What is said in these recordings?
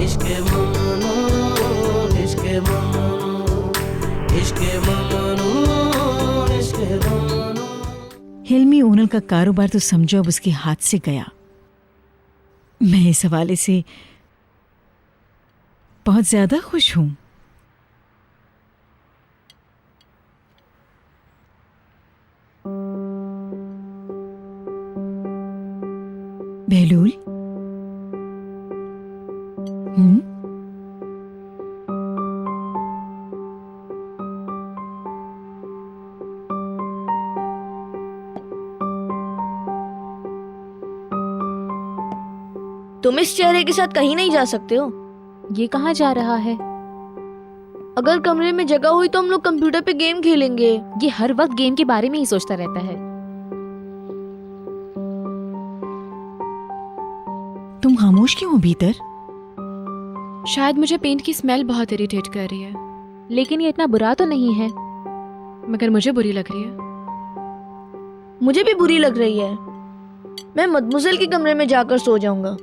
इश्क ममनू, इश्क ममनू, इश्क ममनू, इश्क ममनू। हिल्मी ओनल का कारोबार तो समझो अब उसके हाथ से गया। मैं इस हवाले से बहुत ज्यादा खुश हूं। बहलूल, तुम इस चेहरे के साथ कहीं नहीं जा सकते हो। ये कहाँ जा रहा है? अगर कमरे में जगह हुई तो हम लोग कंप्यूटर पे गेम खेलेंगे। ये हर वक्त गेम के बारे में ही सोचता रहता है। तुम खामोश क्यों हो भीतर? शायद मुझे पेंट की स्मेल बहुत इरिटेट कर रही है, लेकिन ये इतना बुरा तो नहीं है। मगर मुझे बुरी लग रही है। मुझे भी बुरी लग रही है। मैं मदमुजल के कमरे में जाकर सो जाऊंगा।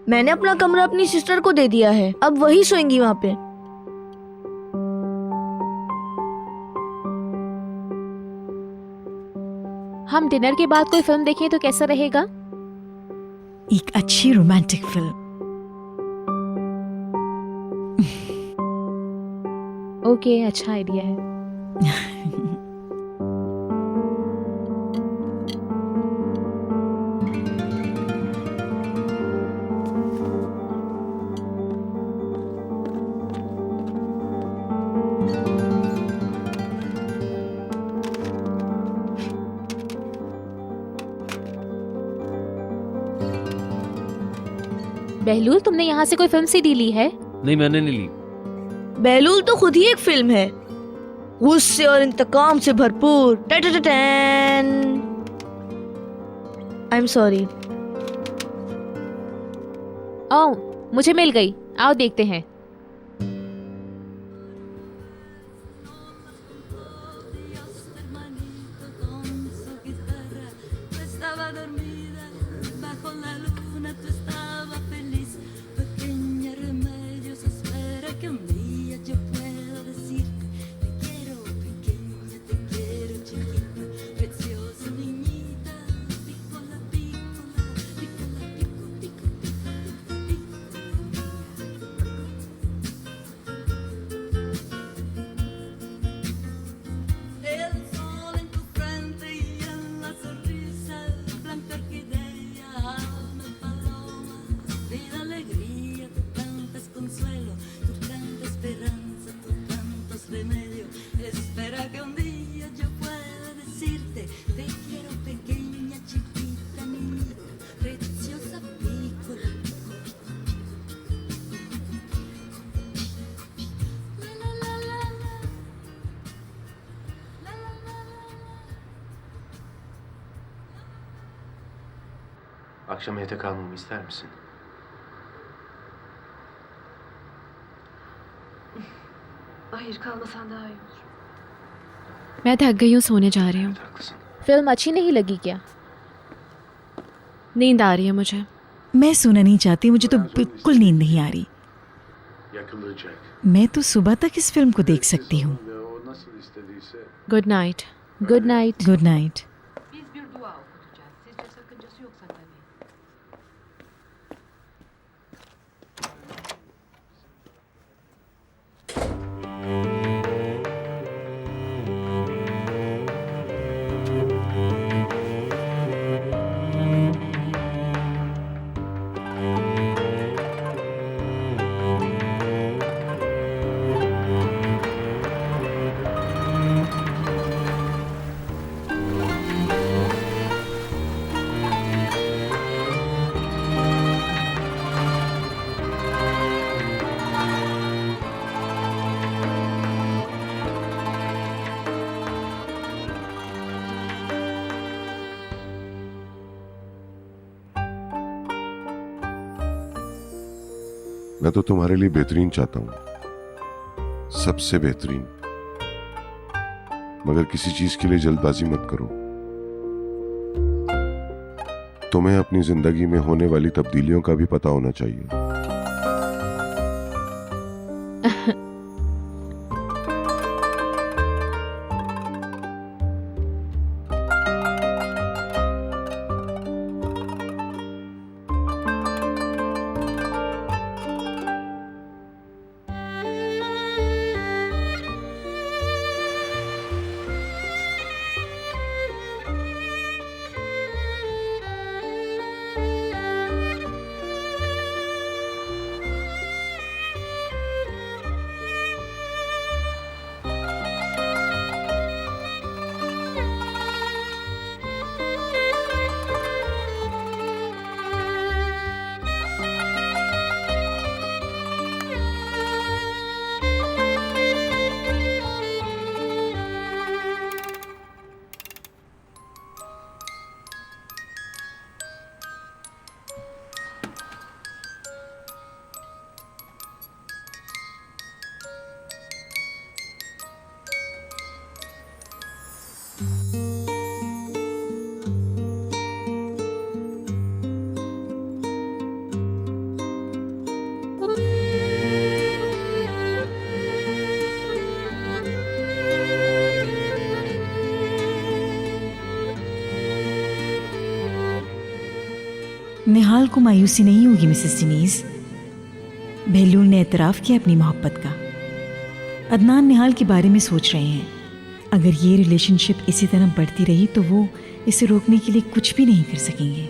मैंने अपना कमरा अपनी सिस्टर को दे दिया है, अब वही सोएंगी वहां पे। हम डिनर के बाद कोई फिल्म देखें तो कैसा रहेगा? एक अच्छी रोमांटिक फिल्म। ओके, अच्छा आइडिया है। बहलूल, तुमने यहाँ से कोई फिल्म सीडी ली है? नहीं, मैंने नहीं ली। बहलूल तो खुद ही एक फिल्म है, गुस्से और इंतकाम से भरपूर। I am sorry. ओह, मुझे मिल गई। आओ देखते हैं। Akşam evde kalmamı ister misin? Hayır, kalmasan daha iyi olur. मैं थक गई हूँ, सोने जा रही हूँ। Haklısın. फिल्म अच्छी नहीं लगी क्या? नींद आ रही है मुझे। मैं सोना नहीं चाहती, मुझे तो बिल्कुल नींद नहीं आ रही। Yakılacak. मैं तो सुबह तक इस फिल्म को देख सकती हूँ। Ve o nasıl istediyse good night. Good night. Good night. Biz bir dua okutacağız. Sizce sakıncası yoksa tabii. मैं तो तुम्हारे लिए बेहतरीन चाहता हूं, सबसे बेहतरीन। मगर किसी चीज के लिए जल्दबाजी मत करो। तुम्हें अपनी जिंदगी में होने वाली तब्दीलियों का भी पता होना चाहिए। निहाल को मायूसी नहीं होगी मिसेस डिनीज। बहलूल ने एतराफ़ किया अपनी मोहब्बत का। अदनान निहाल के बारे में सोच रहे हैं। अगर ये रिलेशनशिप इसी तरह बढ़ती रही तो वो इसे रोकने के लिए कुछ भी नहीं कर सकेंगे।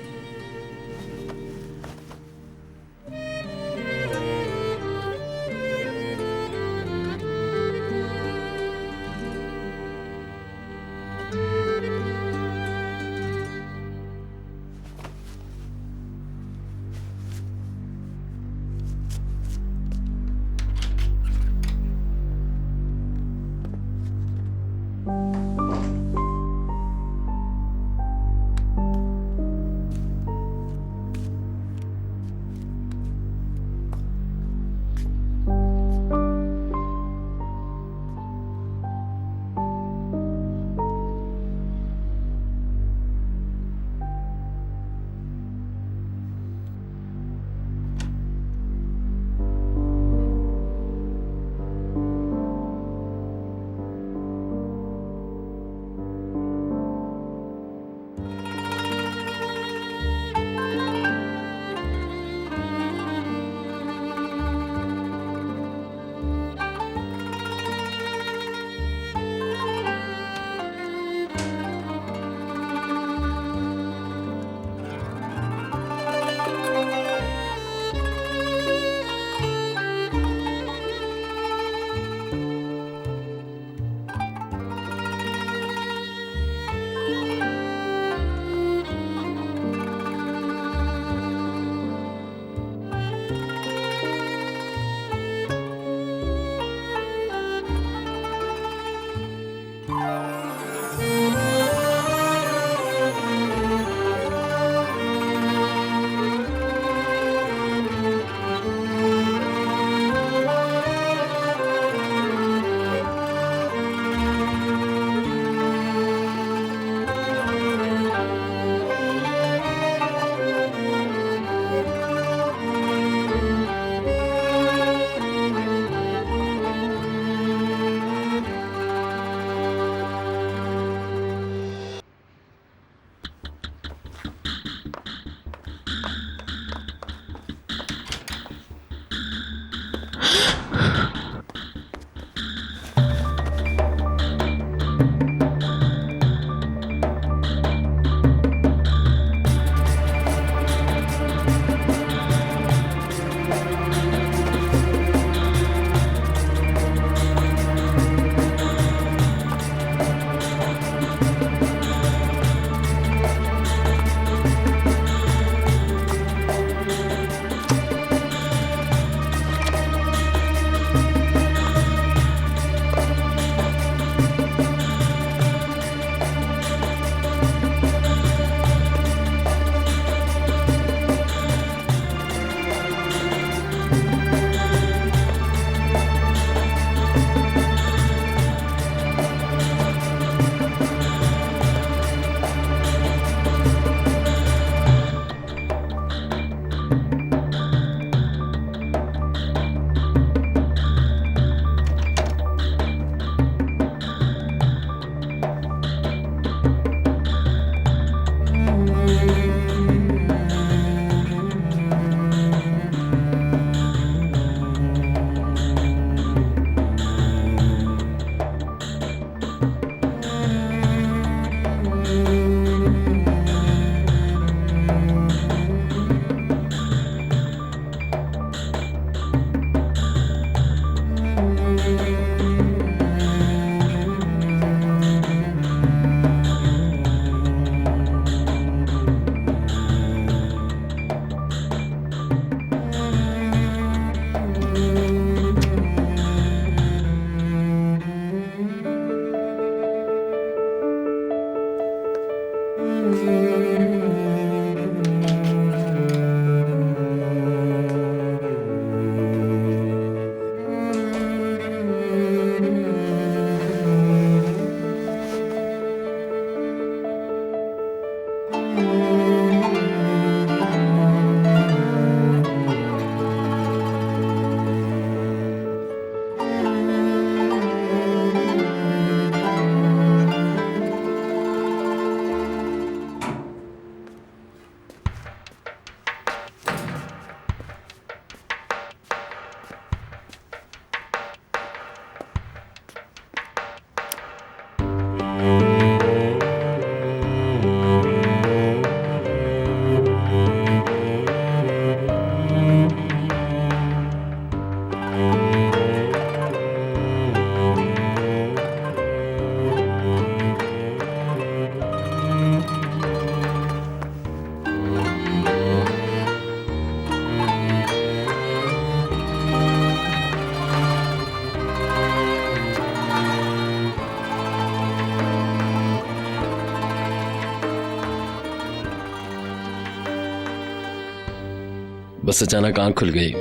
बस अचानक आंख खुल गई।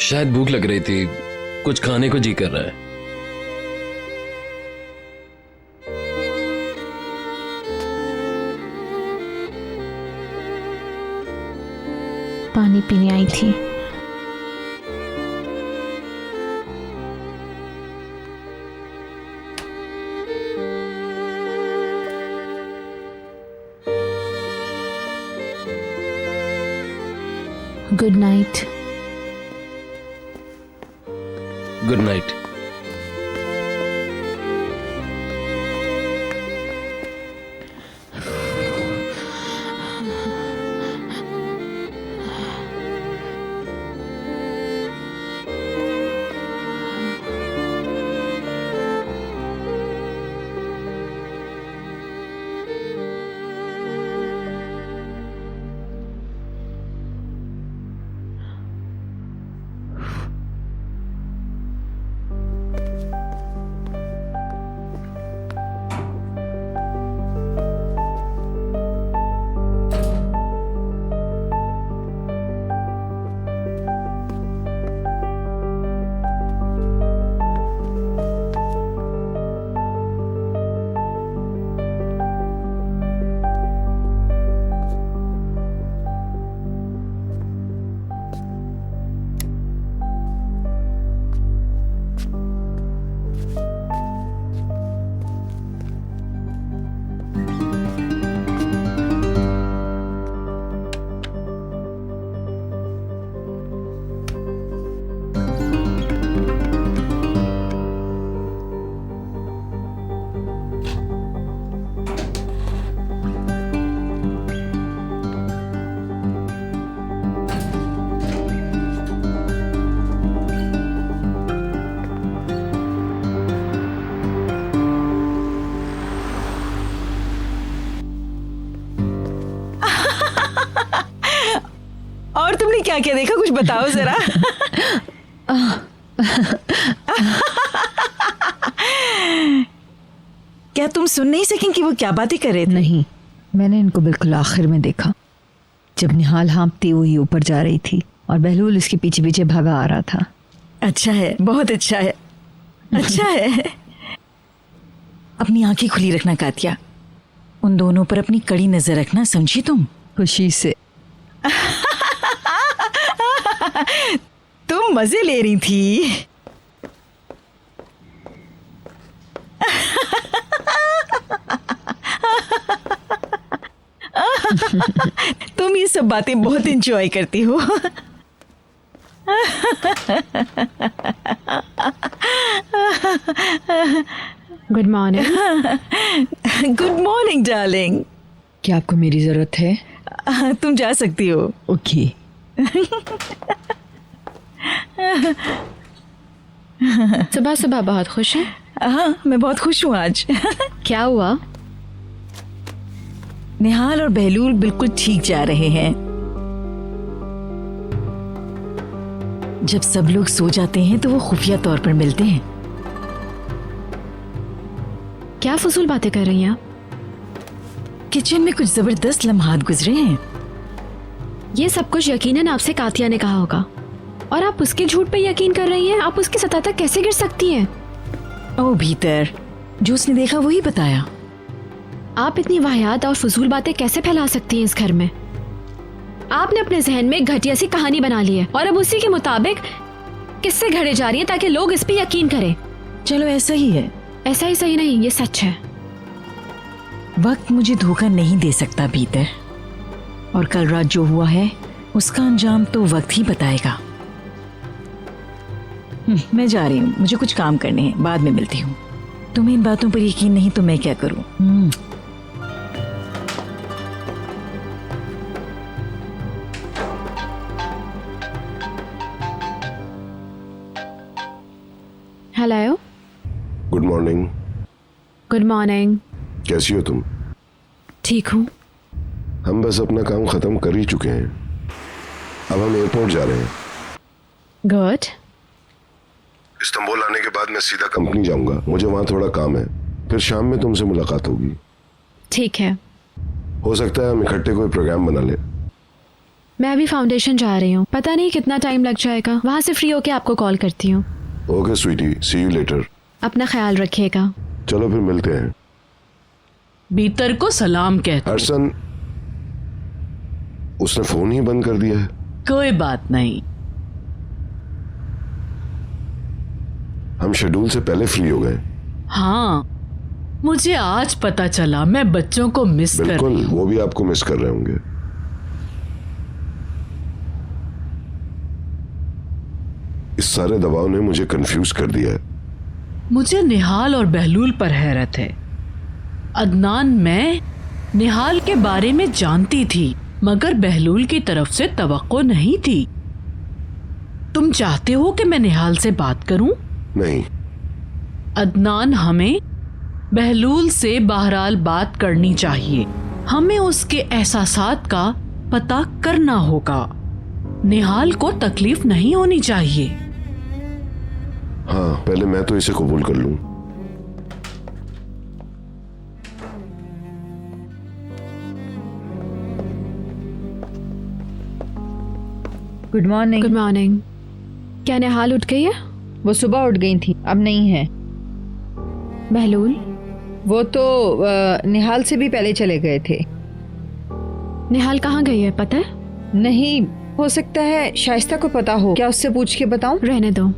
शायद भूख लग रही थी, कुछ खाने को जी कर रहा है। पानी पीने आई थी। Good night. Good night. और तुमने क्या क्या देखा, कुछ बताओ जरा। क्या तुम सुन नहीं सकें कि वो क्या बातें कर रहे थे? नहीं, मैंने इनको बिल्कुल आखिर में देखा, जब निहाल हाँफती हुई ऊपर जा रही थी और बहलूल इसके पीछे पीछे भागा आ रहा था। अच्छा है, बहुत अच्छा है, अच्छा है। अपनी आंखें खुली रखना कातिया, उन दोनों पर अपनी कड़ी नजर रखना, समझी तुम? खुशी से। तुम मजे ले रही थी। तुम ये सब बातें बहुत एंजॉय करती हो। Good morning. Good morning darling. क्या आपको मेरी जरूरत है? तुम जा सकती हो। ओके। सुबह सुबह बहुत खुश हैं? हाँ, मैं बहुत खुश हूँ आज। क्या हुआ? निहाल और बहलूल बिल्कुल ठीक जा रहे हैं। जब सब लोग सो जाते हैं तो वो खुफिया तौर पर मिलते हैं। क्या फजूल बातें कर रही हैं आप? किचन में कुछ जबरदस्त लम्हात गुजरे हैं। ये सब कुछ यकीनन आपसे कातिया ने कहा होगा और आप उसके झूठ पे यकीन कर रही हैं। आप उसकी सतह तक कैसे गिर सकती हैं? ओ भीतर, जो उसने देखा वही बताया। आप इतनी वाहियात और फजूल बातें कैसे फैला सकती हैं इस घर में? आपने अपने जहन में एक घटिया सी कहानी बना ली है और अब उसी के मुताबिक किस्से घड़े जा रही हैं ताकि लोग इस पे यकीन करें। चलो ऐसा ही है। ऐसा ही सही नहीं, ये सच है। वक्त मुझे धोखा नहीं दे सकता भीतर, और कल रात जो हुआ है उसका अंजाम तो वक्त ही बताएगा। मैं जा रही हूँ, मुझे कुछ काम करने हैं, बाद में मिलती हूँ। तुम्हें इन बातों पर यकीन नहीं तो मैं क्या करूँ? Hello. Good morning. Good morning. कैसी हो तुम? ठीक हूँ। हम बस अपना काम खत्म कर ही चुके हैं, अब हम एयरपोर्ट जा रहे हैं। गुड। इस्तांबुल आने के बाद मैं सीधा कंपनी जाऊंगा, मुझे वहां थोड़ा काम है। फिर शाम में तुमसे मुलाकात होगी। ठीक है। हो सकता है हम इकट्ठे कोई प्रोग्राम बना ले। मैं अभी फाउंडेशन जा रही हूँ, पता नहीं कितना टाइम लग जाएगा। वहाँ से फ्री होके आपको कॉल करती हूँ। Okay sweetie, see you later. अपना ख्याल रखिएगा। चलो फिर मिलते हैं। बीतर को सलाम कहते। हर्षन, उसने फोन ही बंद कर दिया है। कोई बात नहीं, हम शेड्यूल से पहले फ्री हो गए। हाँ मुझे आज पता चला। मैं बच्चों को मिस कर बिल्कुल, रही हूँ। वो भी आपको मिस कर रहे होंगे। इस सारे दबाव ने मुझे कंफ्यूज कर दिया है। मुझे निहाल और बहलूल पर हैरत है। अदनान, मैं निहाल के बारे में जानती थी मगर बहलूल की तरफ से तवक्को नहीं थी। तुम चाहते हो कि मैं निहाल से बात करूं? नहीं। अदनान, हमें बहलूल से बहरहाल बात करनी चाहिए। हमें उसके एहसासात का पता करना होगा। निहाल को तकलीफ नहीं होनी चाहिए। हाँ, पहले मैं तो इसे कबूल कर लूं। Good morning. Good morning. क्या निहाल उठ गई है? वो सुबह उठ गई थी, अब नहीं है। बहलूल? वो तो निहाल से भी पहले चले गए थे। निहाल कहाँ गई है पता है? नहीं, हो सकता है शाइस्ता को पता हो। क्या उससे पूछ के बताऊं? रहने दो।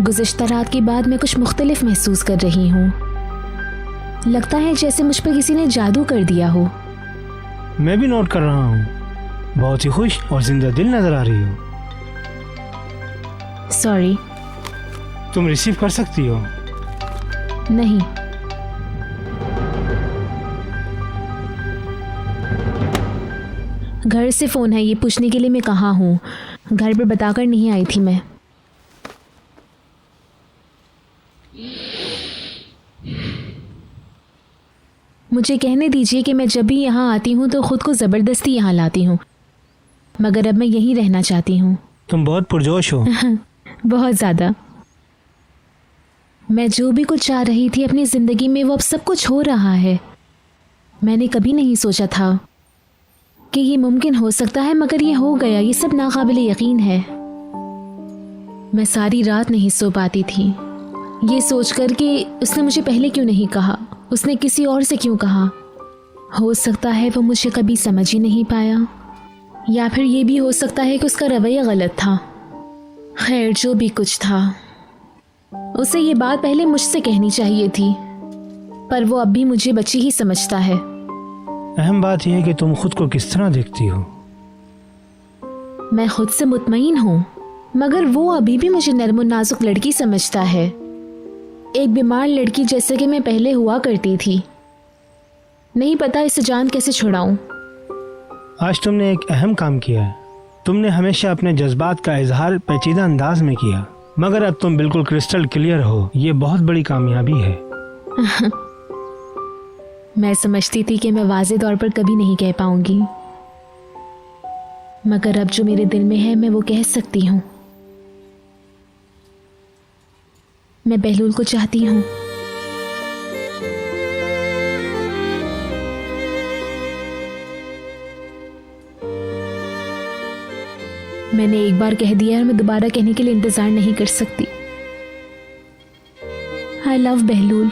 गुज़िश्ता रात के बाद मैं कुछ मुख्तलिफ महसूस कर रही हूँ। लगता है जैसे मुझ पर किसी ने जादू कर दिया हो। मैं भी नोट कर रहा हूँ। बहुत ही खुश और जिंदा दिल नजर आ रही हो। सॉरी। तुम रिसीव कर सकती हो? नहीं। घर से फ़ोन है, ये पूछने के लिए मैं कहाँ हूँ। घर पर बताकर नहीं आई थी मैं। मुझे कहने दीजिए कि मैं जब भी यहाँ आती हूँ तो खुद को ज़बरदस्ती यहाँ लाती हूँ, मगर अब मैं यहीं रहना चाहती हूँ। तुम बहुत पुरजोश हो। बहुत ज़्यादा। मैं जो भी कुछ चाह रही थी अपनी ज़िंदगी में वो अब सब कुछ हो रहा है। मैंने कभी नहीं सोचा था कि ये मुमकिन हो सकता है, मगर ये हो गया। ये सब नाकाबिले यकीन है। मैं सारी रात नहीं सो पाती थी ये सोचकर कि उसने मुझे पहले क्यों नहीं कहा, उसने किसी और से क्यों कहा। हो सकता है वो मुझे कभी समझ ही नहीं पाया, या फिर ये भी हो सकता है कि उसका रवैया गलत था। खैर, जो भी कुछ था, उसे ये बात पहले मुझसे कहनी चाहिए थी, पर वो अब भी मुझे बच्ची ही समझता है। अहम बात यह है कि तुम खुद को किस तरह देखती हो। मैं खुद से मुतमईन हूँ, मगर वो अभी भी मुझे नर्म नाजुक लड़की समझता है, एक बीमार लड़की जैसे कि मैं पहले हुआ करती थी। नहीं पता इसे जान कैसे छुड़ाऊं। आज तुमने एक अहम काम किया है। तुमने हमेशा अपने जज्बात का इजहार पेचीदा अंदाज में किया, मगर अब तुम बिल्कुल क्रिस्टल क्लियर हो। ये बहुत बड़ी कामयाबी है। मैं समझती थी कि मैं वाज़े तौर पर कभी नहीं कह पाऊंगी, मगर अब जो मेरे दिल में है मैं वो कह सकती हूँ। मैं बहलूल को चाहती हूँ। मैंने एक बार कह दिया और मैं दोबारा कहने के लिए इंतजार नहीं कर सकती। I love Bahlool.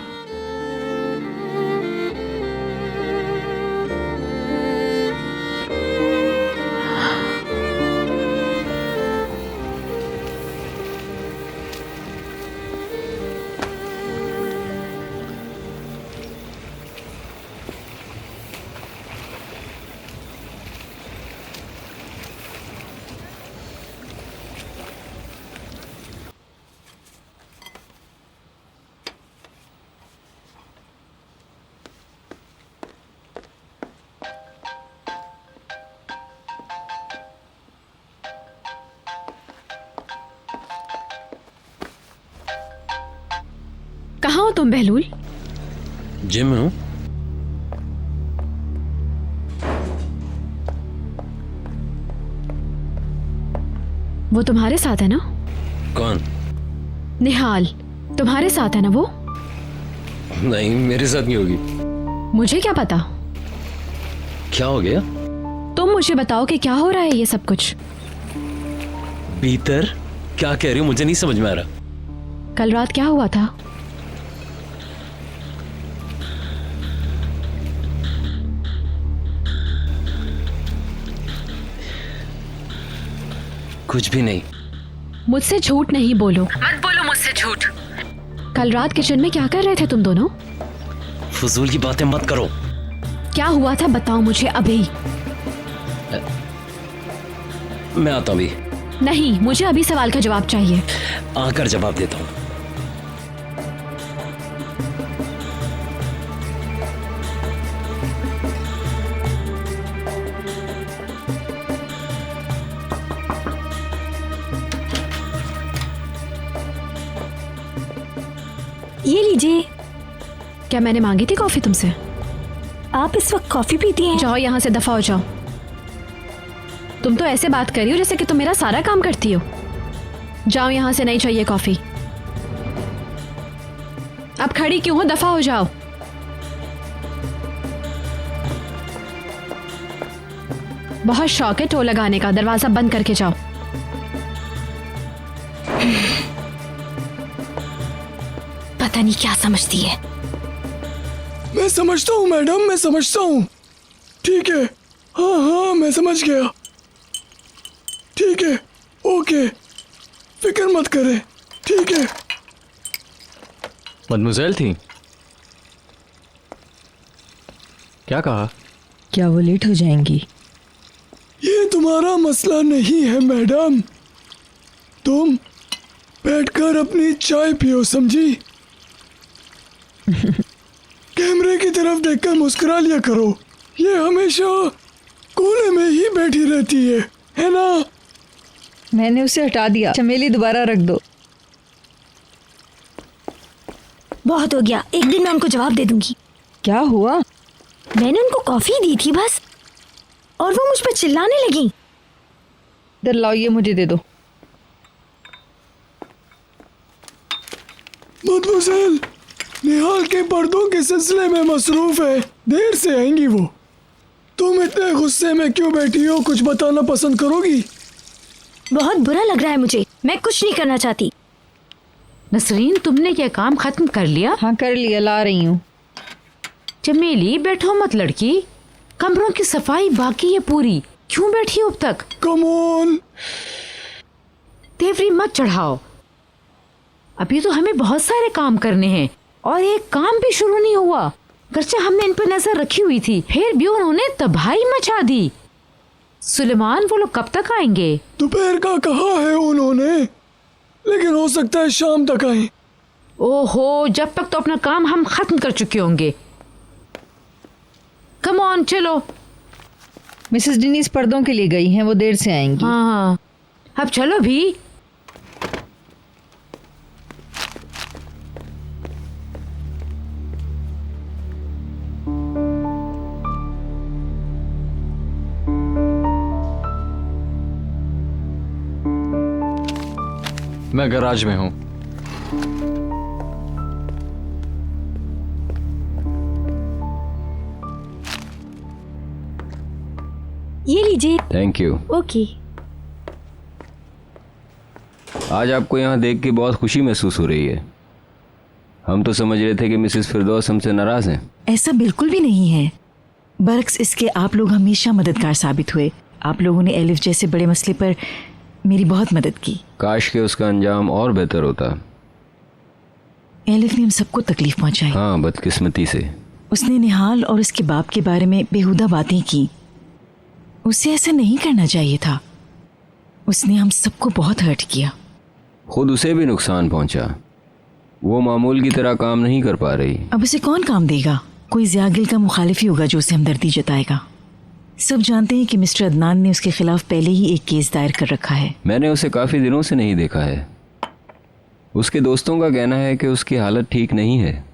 कहाँ हो तुम बहलूल? जिम में हूँ। वो तुम्हारे साथ है ना? कौन? निहाल तुम्हारे साथ है ना वो? नहीं, मेरे साथ नहीं होगी। मुझे क्या पता? क्या हो गया? तुम मुझे बताओ कि क्या हो रहा है ये सब कुछ। भीतर क्या कह रही हो? मुझे नहीं समझ में आ रहा। कल रात क्या हुआ था? कुछ भी नहीं। मुझसे झूठ नहीं बोलो। मत बोलो मुझसे झूठ। कल रात किचन में क्या कर रहे थे तुम दोनों? फजूल की बातें मत करो। क्या हुआ था बताओ मुझे अभी। मैं आता हूँ अभी। नहीं, मुझे अभी सवाल का जवाब चाहिए। आकर जवाब देता हूँ। ये लीजिए। क्या मैंने मांगी थी कॉफी तुमसे? आप इस वक्त कॉफी पीती हैं? जाओ यहाँ से, दफा हो जाओ। तुम तो ऐसे बात कर रही हो जैसे कि तुम मेरा सारा काम करती हो। जाओ यहाँ से, नहीं चाहिए कॉफी। अब खड़ी क्यों हो? दफा हो जाओ। बहुत शौक है टो लगाने का, दरवाजा बंद करके जाओ। पता नहीं क्या समझती है। मैं समझता हूँ मैडम, मैं समझता हूँ। ठीक है, हाँ हाँ मैं समझ गया। ठीक है, ओके, फिक्र मत करे। ठीक है। मदमुज़ेल थी? क्या कहा? क्या वो लेट हो जाएंगी? ये तुम्हारा मसला नहीं है मैडम। तुम बैठकर अपनी चाय पियो, समझी? कैमरे की तरफ देखकर मुस्कुरा लिया करो। ये हमेशा कोने में ही बैठी रहती है ना? मैंने उसे हटा दिया। चमेली दोबारा रख दो। बहुत हो गया, एक दिन मैं उनको जवाब दे दूंगी। क्या हुआ? मैंने उनको कॉफी दी थी बस, और वो मुझ पर चिल्लाने लगी। इधर लाओ, ये मुझे दे दो। मदमुज़ेल, निहाल के पर्दों के सिलसिले में मसरूफ है, देर से आएंगी वो। तुम इतने गुस्से में क्यों बैठी हो? कुछ बताना पसंद करोगी? बहुत बुरा लग रहा है मुझे, मैं कुछ नहीं करना चाहती। नसरीन, तुमने क्या काम खत्म कर लिया? हाँ कर लिया, ला रही हूँ। चमेली बैठो मत लड़की, कमरों की सफाई बाकी है पूरी। क्यों बैठी हो अब तक? Come on. तेवरी मत चढ़ाओ, अभी तो हमें बहुत सारे काम करने हैं और एक काम भी शुरू नहीं हुआ। गर्चा हमने इन पर नजर रखी हुई थी, फिर भी उन्होंने तबाही मचा दी। सुलेमान, वो लोग कब तक आएंगे? दोपहर का कहा है उन्होंने, लेकिन हो सकता है शाम तक आए। ओहो, जब तक तो अपना काम हम खत्म कर चुके होंगे। कम ऑन, चलो। मिसेस डिनीज पर्दों के लिए गई हैं, वो देर से आएंगी। हाँ, अब चलो भी। मैं गैराज में हूँ। ये लीजिए। Thank you. ओके। आज आपको यहाँ देख के बहुत खुशी महसूस हो रही है। हम तो समझ रहे थे कि मिसेस फिरदौस हमसे नाराज हैं। ऐसा बिल्कुल भी नहीं है। बरक्स इसके आप लोग हमेशा मददगार साबित हुए। आप लोगों ने एलिफ जैसे बड़े मसले पर मेरी बहुत मदद की। काश के उसका अंजाम और बेहतर होता। एलिफ ने हम सबको तकलीफ पहुंचाई। हाँ, बदकिस्मती से। उसने निहाल और उसके बाप के बारे में बेहुदा बातें की। उसे ऐसा नहीं करना चाहिए था। उसने हम सबको बहुत हर्ट किया। खुद उसे भी नुकसान पहुंचा। वो मामूल की तरह काम नहीं कर पा रही। अब उसे कौन काम देगा? कोई ज़ियागिल का मुखालिफ ही होगा जो उसे हमदर्दी जताएगा। सब जानते हैं कि मिस्टर अदनान ने उसके खिलाफ पहले ही एक केस दायर कर रखा है। मैंने उसे काफ़ी दिनों से नहीं देखा है। उसके दोस्तों का कहना है कि उसकी हालत ठीक नहीं है।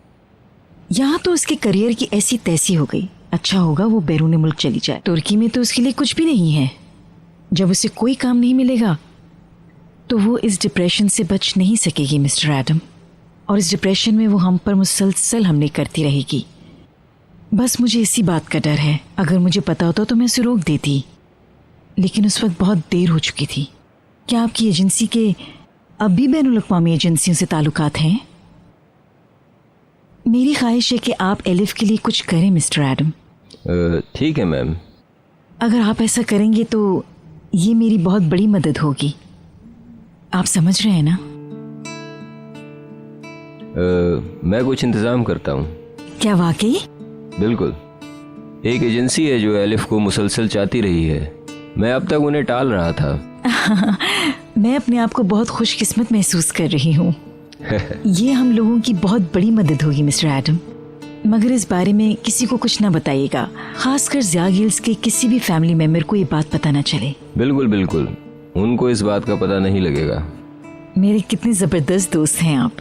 यहाँ तो उसके करियर की ऐसी तैसी हो गई। अच्छा होगा वो बैरून मुल्क चली जाए। तुर्की में तो उसके लिए कुछ भी नहीं है। जब उसे कोई काम नहीं मिलेगा तो वो इस डिप्रेशन से बच नहीं सकेगी मिस्टर एडम, और इस डिप्रेशन में वो हम पर मुसलसल हमले करती रहेगी। बस मुझे इसी बात का डर है। अगर मुझे पता होता तो मैं उसे रोक देती, लेकिन उस वक्त बहुत देर हो चुकी थी। क्या आपकी एजेंसी के अब भी बैनुल अक़वामी एजेंसियों से ताल्लुकात हैं? मेरी ख्वाहिश है कि आप एलिफ के लिए कुछ करें मिस्टर एडम। ठीक है मैम। अगर आप ऐसा करेंगे तो ये मेरी बहुत बड़ी मदद होगी। आप समझ रहे हैं ना? मैं कुछ इंतज़ाम करता हूँ। क्या वाकई? बिल्कुल। एक एजेंसी है जो एलिफ को मुसलसल चाहती रही है। मैं अब तक उन्हें टाल रहा था। मैं अपने आप को बहुत खुशकिस्मत महसूस कर रही हूँ। ये हम लोगों की बहुत बड़ी मदद होगी मिस्टर एडम, मगर इस बारे में किसी को कुछ ना बताइएगा, खासकर ज़िया गिल्स के किसी भी फैमिली मेम्बर को ये बात पता ना चले। बिल्कुल बिल्कुल, उनको इस बात का पता नहीं लगेगा। मेरे कितने ज़बरदस्त दोस्त हैं आप।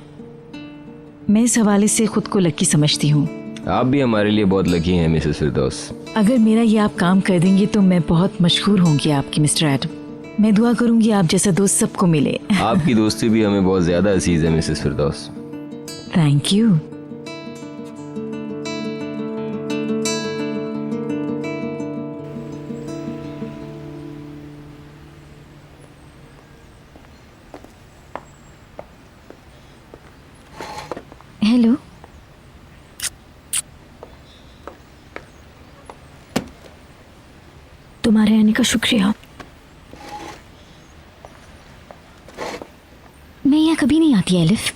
मैं इस हवाले से खुद को लकी समझती हूँ। आप भी हमारे लिए बहुत लकी हैं मिसेस फिरदौस। अगर मेरा ये आप काम कर देंगे तो मैं बहुत मशहूर होंगी आपकी मिस्टर एडम। मैं दुआ करूंगी आप जैसा दोस्त सबको मिले। आपकी दोस्ती भी हमें बहुत ज़्यादा अजीज है Mrs Firdaus. Thank you. Hello. तुम्हारे आने का शुक्रिया। मैं यहाँ कभी नहीं आती एलिफ,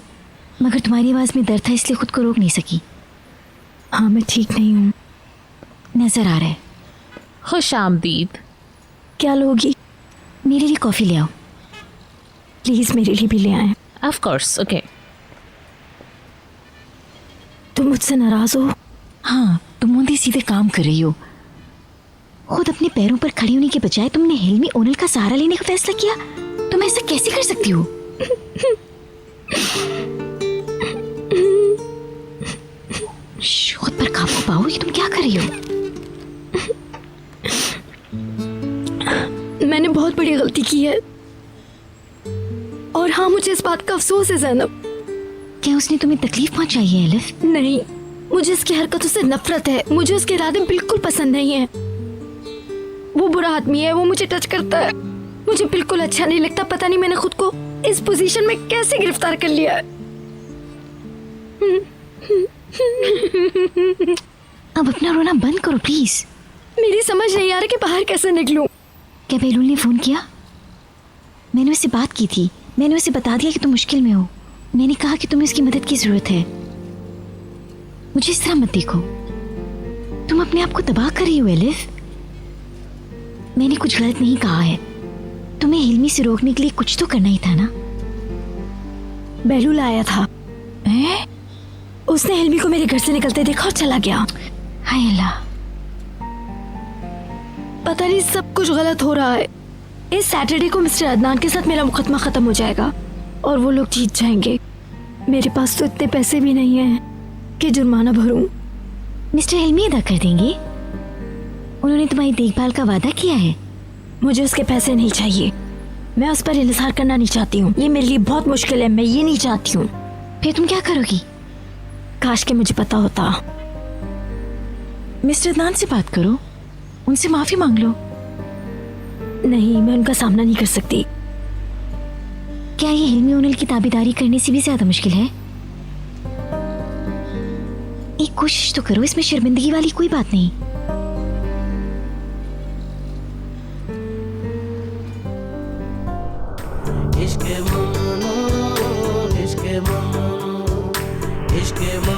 मगर तुम्हारी आवाज़ में दर्द था इसलिए खुद को रोक नहीं सकी। हाँ, मैं ठीक नहीं हूँ। नज़र आ रहा है। खुश आमदीद। क्या लोगी? मेरे लिए कॉफ़ी ले आओ प्लीज़। मेरे लिए भी ले आए। Of course. ओके। तुम मुझसे नाराज़ हो? हाँ, तुम मुझे सीधे काम कर रही हो। खुद अपने पैरों पर खड़ी होने के बजाय तुमने हिल्मी ओनल का सहारा लेने का फैसला किया। तुम ऐसा कैसे कर सकती हो? खुद पर काबू पाओ। ये तुम क्या कर रही हो? मैंने बहुत बड़ी गलती की है, और हाँ, मुझे इस बात का अफसोस है ज़ैनब। क्या उसने तुम्हें तकलीफ पहुंचाई है एलिफ? नहीं, मुझे इसकी हरकतों से नफरत है। मुझे उसके इरादे बिल्कुल पसंद नहीं है। वो बुरा आदमी है, वो मुझे टच करता है, मुझे बिल्कुल अच्छा नहीं लगता। पता नहीं मैंने खुद को इस पोजीशन में कैसे गिरफ्तार कर लिया है। अब अपना रोना बंद करो प्लीज। मेरी समझ नहीं आ रही कि बाहर कैसे निकलूं। क्या बेलूल ने फोन किया? मैंने उससे बात की थी। मैंने उसे बता दिया कि तुम मुश्किल में हो। मैंने कहा कि तुम्हें उसकी मदद की जरूरत है। मुझे इस तरह मत देखो, तुम अपने आप को तबाह कर रही हो एलिफ। मैंने कुछ गलत नहीं कहा है। तुम्हें हिल्मी से रोकने के लिए कुछ तो करना ही था ना। बेलूल आया था। उसने हिल्मी को मेरे घर से निकलते देखा और चला गया। हाय अल्लाह, पता नहीं सब कुछ गलत हो रहा है। इस सैटरडे को मिस्टर अदनान के साथ मेरा मुकदमा खत्म हो जाएगा और वो लोग जीत जाएंगे। मेरे पास तो इतने पैसे भी नहीं हैं कि जुर्माना भरूं। मिस्टर हिल्मी अदा कर देंगे। उन्होंने तुम्हारी देखभाल का वादा किया है। मुझे उसके पैसे नहीं चाहिए। मैं उस पर इंतजार करना नहीं चाहती हूँ। ये मेरे लिए बहुत मुश्किल है। मैं ये नहीं चाहती हूँ। फिर तुम क्या करोगी? काश के मुझे पता होता। मिस्टर अदनान से बात करो, उनसे माफी मांग लो। नहीं, मैं उनका सामना नहीं कर सकती। क्या ये हिल्मी ओनल की ताबेदारी करने से भी ज्यादा मुश्किल है? एक कोशिश तो करो, इसमें शर्मिंदगी वाली कोई बात नहीं। इश्क़ ममनू, इश्क़ ममनू, इश्क़ ममनू।